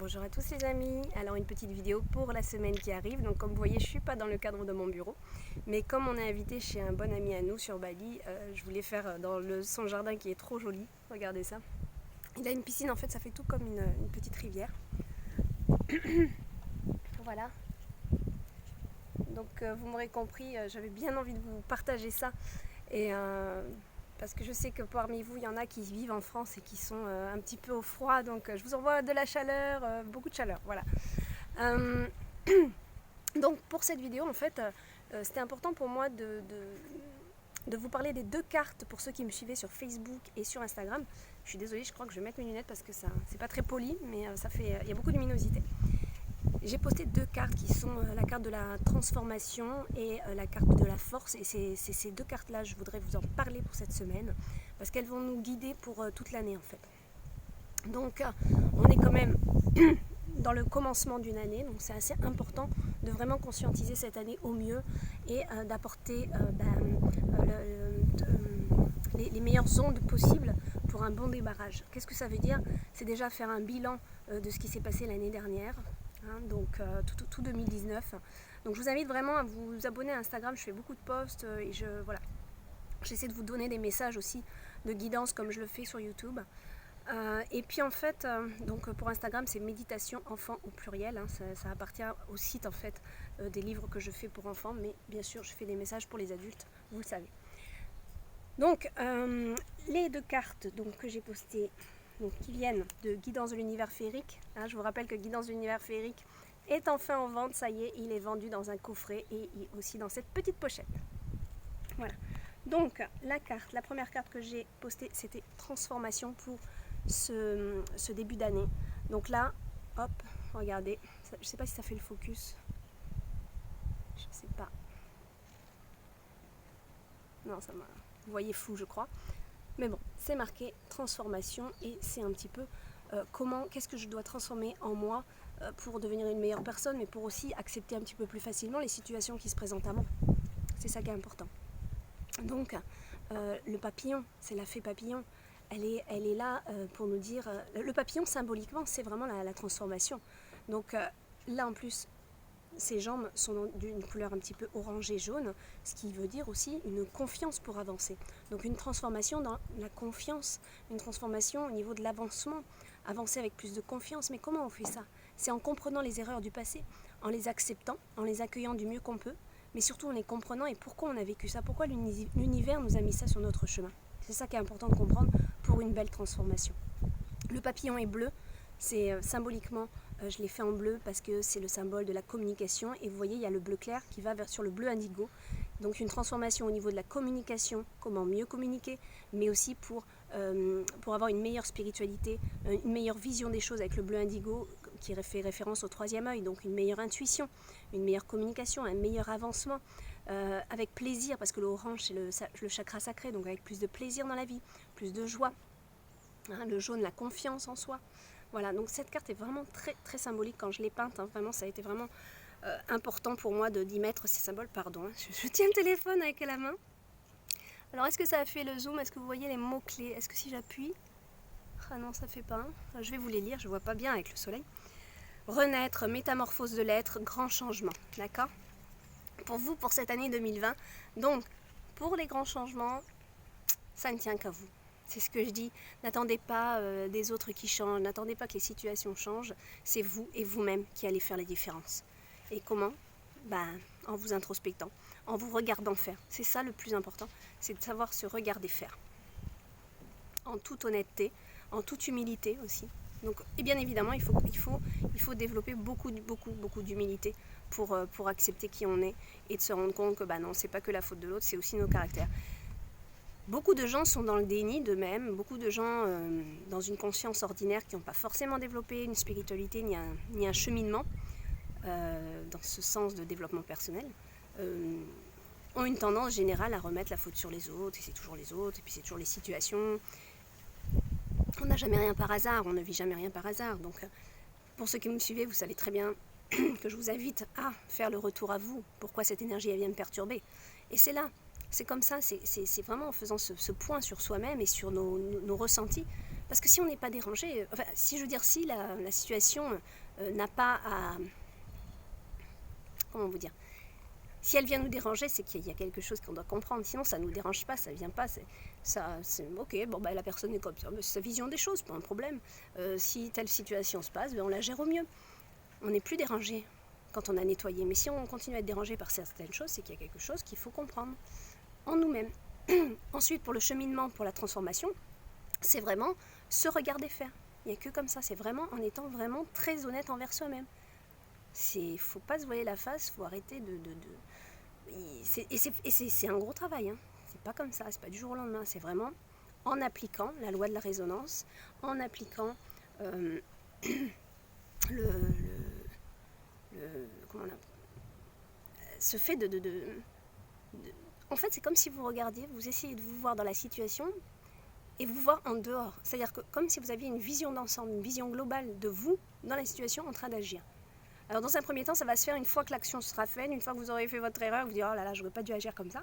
Bonjour à tous les amis, alors une petite vidéo pour la semaine qui arrive. Donc comme vous voyez, je ne suis pas dans le cadre de mon bureau, mais comme on est invité chez un bon ami à nous sur Bali, je voulais faire dans son jardin qui est trop joli. Regardez ça. Il a une piscine, en fait ça fait tout comme une petite rivière. Voilà. Donc vous m'aurez compris, j'avais bien envie de vous partager ça. Et parce que je sais que parmi vous, il y en a qui vivent en France et qui sont un petit peu au froid. Donc je vous envoie de la chaleur, beaucoup de chaleur. Voilà. Donc pour cette vidéo, en fait, c'était important pour moi de vous parler des deux cartes pour ceux qui me suivaient sur Facebook et sur Instagram. Je suis désolée, je crois que je vais mettre mes lunettes parce que ça, c'est pas très poli, mais ça fait, il y a beaucoup de luminosité. J'ai posté deux cartes qui sont la carte de la transformation et la carte de la force. Et c'est ces deux cartes-là, je voudrais vous en parler pour cette semaine parce qu'elles vont nous guider pour toute l'année en fait. Donc on est quand même dans le commencement d'une année, donc c'est assez important de vraiment conscientiser cette année au mieux et d'apporter les meilleures ondes possibles pour un bon démarrage. Qu'est-ce que ça veut dire? C'est déjà faire un bilan de ce qui s'est passé l'année dernière. Donc tout 2019. Donc je vous invite vraiment à vous abonner à Instagram, je fais beaucoup de posts et j'essaie de vous donner des messages aussi de guidance comme je le fais sur YouTube. Et puis en fait, donc pour Instagram c'est méditation enfant au pluriel, ça appartient au site en fait des livres que je fais pour enfants, mais bien sûr je fais des messages pour les adultes, vous le savez. Donc les deux cartes donc, que j'ai postées, donc, qui viennent de Guidance de l'univers féerique. Je vous rappelle que Guidance de l'univers féerique est enfin en vente, ça y est, il est vendu dans un coffret et aussi dans cette petite pochette. Voilà. Donc la première carte que j'ai postée, c'était transformation pour ce début d'année. Donc là, hop, regardez, je ne sais pas si ça fait le focus. Je ne sais pas. Non, ça m'a... Vous voyez flou, je crois. Mais bon, c'est marqué transformation et c'est un petit peu qu'est-ce que je dois transformer en moi pour devenir une meilleure personne, mais pour aussi accepter un petit peu plus facilement les situations qui se présentent à moi. C'est ça qui est important. Donc, le papillon, c'est la fée papillon. Elle est là pour nous dire... le papillon, symboliquement, c'est vraiment la transformation. Donc là, en plus... Ses jambes sont d'une couleur un petit peu orangé jaune, ce qui veut dire aussi une confiance pour avancer. Donc une transformation dans la confiance, une transformation au niveau de l'avancement, avancer avec plus de confiance. Mais comment on fait ça? C'est en comprenant les erreurs du passé, en les acceptant, en les accueillant du mieux qu'on peut, mais surtout en les comprenant et pourquoi on a vécu ça, pourquoi l'univers nous a mis ça sur notre chemin. C'est ça qui est important de comprendre pour une belle transformation. Le papillon est bleu, c'est symboliquement... je l'ai fait en bleu parce que c'est le symbole de la communication et vous voyez il y a le bleu clair qui va sur le bleu indigo, donc une transformation au niveau de la communication, comment mieux communiquer, mais aussi pour avoir une meilleure spiritualité, une meilleure vision des choses avec le bleu indigo qui fait référence au troisième œil, donc une meilleure intuition, une meilleure communication, un meilleur avancement, avec plaisir parce que l'orange c'est le chakra sacré, donc avec plus de plaisir dans la vie, plus de joie, le jaune la confiance en soi. Voilà, donc cette carte est vraiment très très symbolique quand je l'ai peinte, vraiment ça a été vraiment important pour moi d'y mettre ces symboles, pardon, je tiens le téléphone avec la main. Alors est-ce que ça a fait le zoom, est-ce que vous voyez les mots-clés, est-ce que si j'appuie, ah non ça fait pas, je vais vous les lire, je vois pas bien avec le soleil. Renaître, métamorphose de l'être, grand changement, d'accord? Pour vous, pour cette année 2020, donc pour les grands changements, ça ne tient qu'à vous. C'est ce que je dis, n'attendez pas des autres qui changent, n'attendez pas que les situations changent, c'est vous et vous-même qui allez faire la différence. Et comment? En vous introspectant, en vous regardant faire. C'est ça le plus important, c'est de savoir se regarder faire. En toute honnêteté, en toute humilité aussi. Donc, et bien évidemment, il faut développer beaucoup d'humilité pour accepter qui on est et de se rendre compte que non, c'est pas que la faute de l'autre, c'est aussi nos caractères. Beaucoup de gens sont dans le déni d'eux-mêmes, beaucoup de gens dans une conscience ordinaire qui n'ont pas forcément développé une spiritualité ni un cheminement dans ce sens de développement personnel, ont une tendance générale à remettre la faute sur les autres, et c'est toujours les autres, et puis c'est toujours les situations. On n'a jamais rien par hasard, on ne vit jamais rien par hasard. Donc pour ceux qui me suivez, vous savez très bien que je vous invite à faire le retour à vous, pourquoi cette énergie elle vient me perturber. Et c'est là. C'est comme ça, c'est vraiment en faisant ce point sur soi-même et sur nos ressentis Parce que si on n'est pas dérangé, enfin, si je veux dire, si la situation n'a pas à... Comment vous dire? Si elle vient nous déranger, c'est qu'il y a quelque chose qu'on doit comprendre. Sinon, ça ne nous dérange pas, ça ne vient pas. Ok, bon, bah, la personne est comme ça. C'est sa vision des choses, pas un problème. Si telle situation se passe, ben, on la gère au mieux. On n'est plus dérangé quand on a nettoyé. Mais si on continue à être dérangé par certaines choses, c'est qu'il y a quelque chose qu'il faut comprendre en nous-mêmes. Ensuite, pour le cheminement, pour la transformation, c'est vraiment se regarder faire. Il n'y a que comme ça. C'est vraiment en étant vraiment très honnête envers soi-même. Il ne faut pas se voiler la face, il faut arrêter c'est un gros travail, hein. C'est pas comme ça, c'est pas du jour au lendemain, c'est vraiment en appliquant la loi de la résonance, en appliquant le comment on a, ce fait en fait, c'est comme si vous regardiez, vous essayez de vous voir dans la situation et vous voir en dehors. C'est-à-dire que comme si vous aviez une vision d'ensemble, une vision globale de vous dans la situation en train d'agir. Alors dans un premier temps, ça va se faire une fois que l'action sera faite, une fois que vous aurez fait votre erreur, vous direz oh là là, je n'aurais pas dû agir comme ça.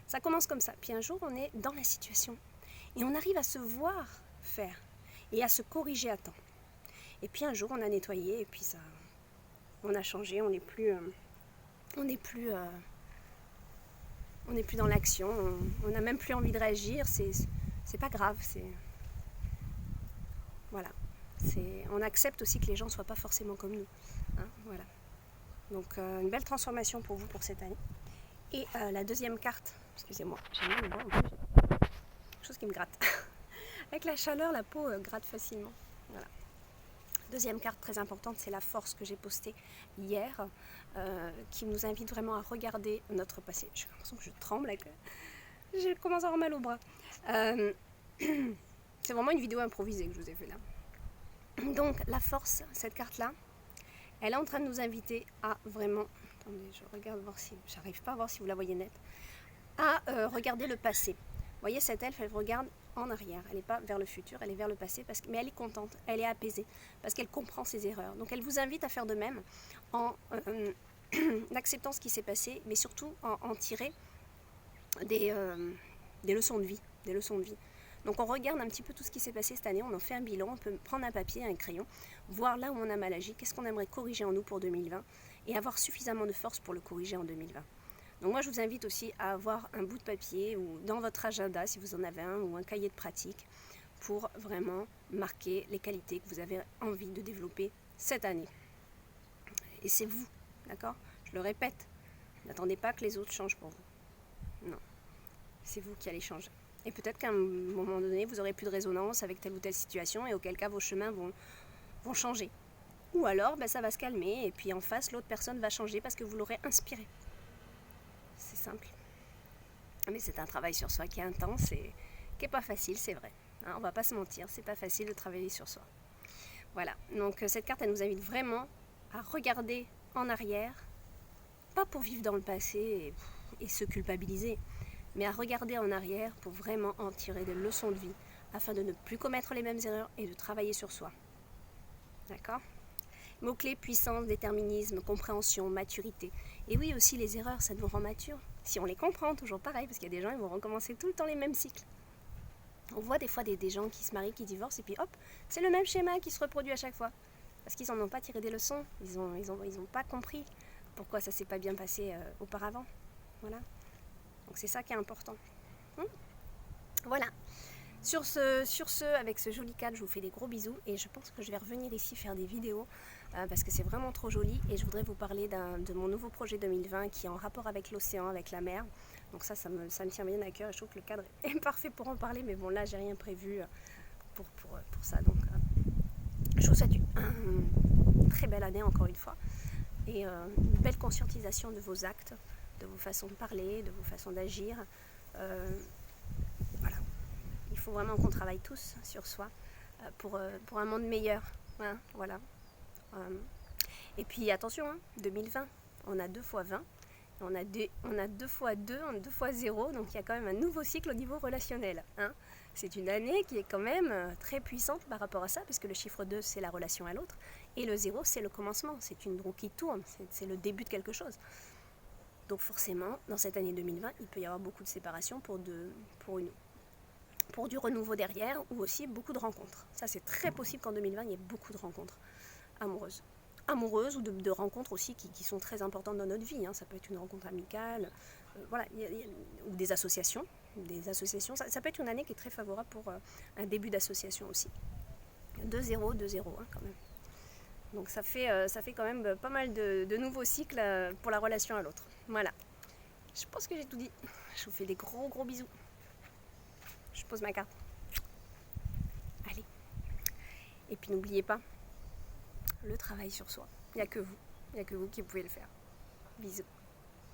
Ça commence comme ça. Puis un jour, on est dans la situation et on arrive à se voir faire et à se corriger à temps. Et puis un jour, on a nettoyé et puis ça, on a changé, on n'est plus dans l'action, on n'a même plus envie de réagir. C'est pas grave, voilà. On accepte aussi que les gens ne soient pas forcément comme nous. Hein, voilà. Donc une belle transformation pour vous pour cette année. Et la deuxième carte, excusez-moi, j'ai mal au bras en plus, quelque chose qui me gratte. Avec la chaleur, la peau gratte facilement. Voilà. Deuxième carte très importante, c'est la force que j'ai postée hier, qui nous invite vraiment à regarder notre passé. J'ai l'impression que je tremble, je commence à avoir mal au bras. C'est vraiment une vidéo improvisée que je vous ai fait là. Donc la force, cette carte-là, elle est en train de nous inviter à vraiment... Attendez, je regarde voir si... J'arrive pas à voir si vous la voyez nette. À regarder le passé. Vous voyez, cette elfe, elle regarde en arrière. Elle n'est pas vers le futur, elle est vers le passé. Mais elle est contente, elle est apaisée. Parce qu'elle comprend ses erreurs. Donc elle vous invite à faire de même en acceptant ce qui s'est passé, mais surtout en tirer des leçons de vie. Des leçons de vie. Donc on regarde un petit peu tout ce qui s'est passé cette année, on en fait un bilan, on peut prendre un papier, un crayon, voir là où on a mal agi, qu'est-ce qu'on aimerait corriger en nous pour 2020 et avoir suffisamment de force pour le corriger en 2020. Donc moi je vous invite aussi à avoir un bout de papier ou dans votre agenda si vous en avez un ou un cahier de pratique pour vraiment marquer les qualités que vous avez envie de développer cette année. Et c'est vous, d'accord? Je le répète, n'attendez pas que les autres changent pour vous. Non, c'est vous qui allez changer. Et peut-être qu'à un moment donné, vous n'aurez plus de résonance avec telle ou telle situation et auquel cas vos chemins vont changer. Ou alors, ça va se calmer et puis en face, l'autre personne va changer parce que vous l'aurez inspiré. C'est simple. Mais c'est un travail sur soi qui est intense et qui n'est pas facile, c'est vrai. Hein, on ne va pas se mentir, c'est pas facile de travailler sur soi. Voilà, donc cette carte, elle nous invite vraiment à regarder en arrière, pas pour vivre dans le passé et se culpabiliser, mais à regarder en arrière pour vraiment en tirer des leçons de vie afin de ne plus commettre les mêmes erreurs et de travailler sur soi. D'accord? Mots-clés, puissance, déterminisme, compréhension, maturité. Et oui, aussi les erreurs, ça nous rend mature. Si on les comprend, toujours pareil, parce qu'il y a des gens, ils vont recommencer tout le temps les mêmes cycles. On voit des fois des gens qui se marient, qui divorcent, et puis hop, c'est le même schéma qui se reproduit à chaque fois. Parce qu'ils n'en ont pas tiré des leçons, ils ont pas compris pourquoi ça ne s'est pas bien passé auparavant. Voilà. Donc c'est ça qui est important. Voilà. Sur ce, avec ce joli cadre, je vous fais des gros bisous et je pense que je vais revenir ici faire des vidéos parce que c'est vraiment trop joli et je voudrais vous parler de mon nouveau projet 2020 qui est en rapport avec l'océan, avec la mer. Donc ça me tient bien à cœur et je trouve que le cadre est parfait pour en parler, mais bon là j'ai rien prévu pour ça. Donc je vous souhaite une très belle année encore une fois et une belle conscientisation de vos actes, de vos façons de parler, de vos façons d'agir. Voilà. Il faut vraiment qu'on travaille tous sur soi pour un monde meilleur. Hein, voilà. Et puis attention, 2020, on a 2 fois 20, on a 2 fois 2, on a 2 fois 0, donc il y a quand même un nouveau cycle au niveau relationnel. Hein. C'est une année qui est quand même très puissante par rapport à ça, puisque le chiffre 2, c'est la relation à l'autre, et le 0, c'est le commencement, c'est une roue qui tourne, c'est le début de quelque chose. Donc forcément, dans cette année 2020, il peut y avoir beaucoup de séparations pour pour du renouveau derrière, ou aussi beaucoup de rencontres. Ça, c'est très possible qu'en 2020, il y ait beaucoup de rencontres amoureuses ou de rencontres aussi qui sont très importantes dans notre vie. Hein. Ça peut être une rencontre amicale, voilà, ou des associations. Ça peut être une année qui est très favorable pour un début d'association aussi. 2-0, 2-0 hein, quand même. Donc ça fait quand même pas mal de nouveaux cycles pour la relation à l'autre. Voilà. Je pense que j'ai tout dit. Je vous fais des gros gros bisous. Je pose ma carte. Allez. Et puis n'oubliez pas, le travail sur soi. Il n'y a que vous. Il n'y a que vous qui pouvez le faire. Bisous.